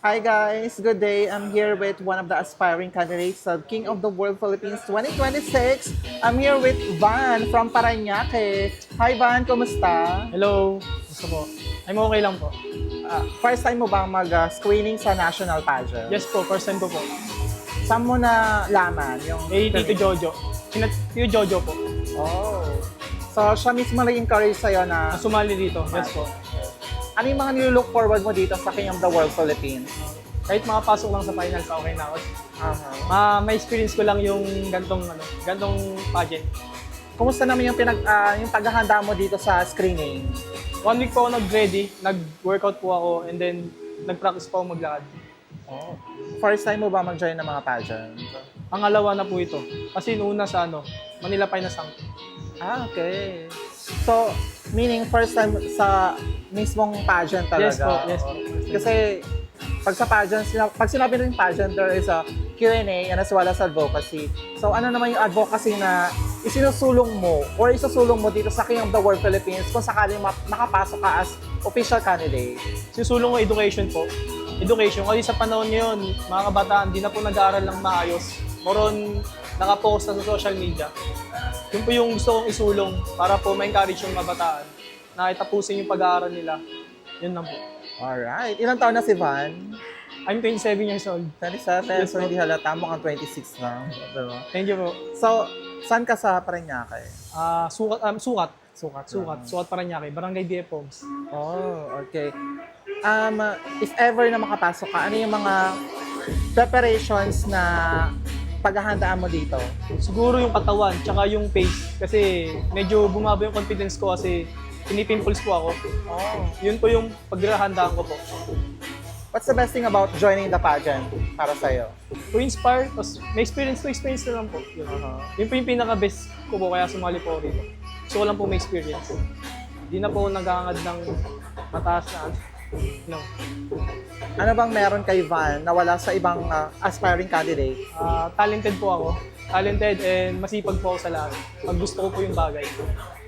Hi guys, good day. I'm here with one of the aspiring candidates of King of the World Philippines 2026. I'm here with Van from Parañaque. Hi Van, kumusta? Hello, gusto po. I'm okay lang po. First time mo bang mag-screening sa national pageant? Yes po, first time ko po. Saan mo na laman yung... Kay Tito Jojo. Tito Jojo po. Oh. So siya mismo nag-encourage sa'yo na... Sumali dito. Yes po. Ano yung mga nilook forward mo dito sa King of the World Philippines? Kahit makapasok lang sa finals, okay na ako. May experience ko lang yung gantong pageant. Kumusta naman yung yung paghahanda mo dito sa screening? 1 week po ako nag-ready, nag-workout po ako, and then nag-practice po ako maglakad. Oh. First time mo ba mag-join ng mga pageant? Pangalawa na po ito. Kasi noona sa Manila Finance Ang. Okay. So, meaning first time sa mismong pageant talaga? Yes po, yes po. Kasi pag sa pageant, pag sinabi rin pageant, there is a Q&A and as well as advocacy. So, ano naman yung advocacy na isinusulong mo or isusulong mo dito sa King of the World Philippines kung sakaling makapasok ka as official candidate? Susulong ko education po. Education. Kasi sa panahon ngayon, mga kabataan, di na po nag-aaral ng maayos. Moron, nakapost na sa social media. Yun po yung gusto kong isulong para po ma-encourage yung mga kabataan na itapusin yung pag-aaral nila. Yun lang po. Alright. Ilang taon na si Van? I'm 27 years old. 27, Yes, so po. hindi halata mo kang 26 na. Diba? Thank you po. So, saan ka sa Parañaque? Sukat Parañaque, Barangay DF Homes. Oh, okay. If ever na makapasok ka, ano yung mga preparations na paghahandaan mo dito? Siguro yung katawan, tsaka yung pace. Kasi medyo bumaba yung confidence ko kasi pinipimples po ako. Oh. Yun po yung paghahandaan ko po. What's the best thing about joining the pageant para sa'yo? To inspire, tapos may experience na lang po. Yun, yun po yung pinaka-best ko po, kaya sumali po ako dito. Gusto ko lang po may experience. Hindi na po nagangad ng mataas na no. Ano bang meron kay Van na wala sa ibang aspiring candidate? Talented po ako. Talented and masipag po ako sa lahat. Pag gusto ko po yung bagay.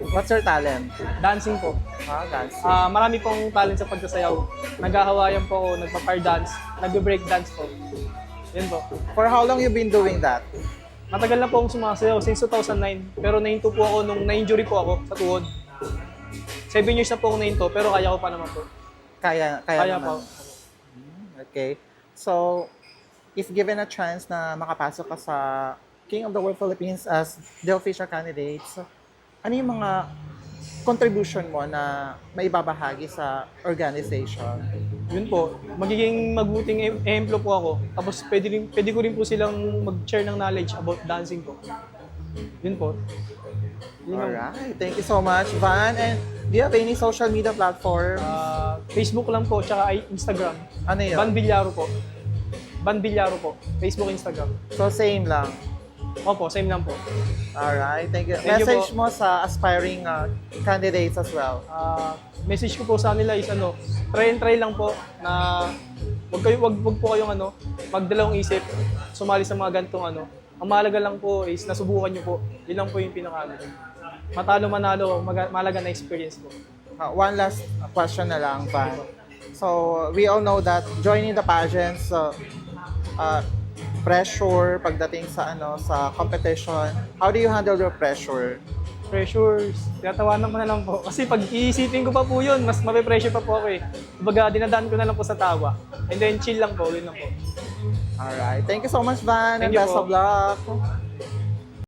What's your talent? Dancing po. Dance. Marami pong talent sa pagsasayaw. Naghahawayan po ako, nagpa-fire dance, nagbe-break dance po. Yun po. For how long you been doing that? Matagal na po akong sumasayaw since 2009. Pero nahinto po ako nung na-injury po ako sa tuhod. 7 years na po ako nahinto pero kaya ko pa naman po. Kaya Kaya naman. Okay. So, if given a chance na makapasok ka sa King of the World Philippines as the official candidate, so, ano yung mga contribution mo na maibabahagi sa organization? Yun po, magiging mabuting ehemplo po ako. Tapos pwede ko rin po silang mag-share ng knowledge about dancing po. Yun po. Yun lang. Alright. Thank you so much, Van. And do you have any social media platform? Facebook lang po, tsaka Instagram. Ano yun? Van Villaro po. Van Villaro po. Facebook, Instagram. So, same lang. Opo, same lang po. Alright. Thank you. Thank you Message po. mo sa aspiring candidates as well. Message ko po sa nila is try lang po na wag po kayong magdalawang isip, sumali sa mga ganitong Ang mahalaga lang po is nasubukan niyo po. Yun lang po yung matalo manalo, mahalaga na experience po. One last question na lang, Van. So, we all know that joining the pageants, pressure pagdating sa sa competition. How do you handle your pressure? Pressures, tinatawanan ko na lang po. Kasi pag iisipin ko pa po yun, mas mape-pressure pa po ako eh. Kumbaga, dinadaan ko na lang po sa tawa. And then chill lang po, yun lang po. Alright. Thank you so much, Van. Thank And you best po. of luck.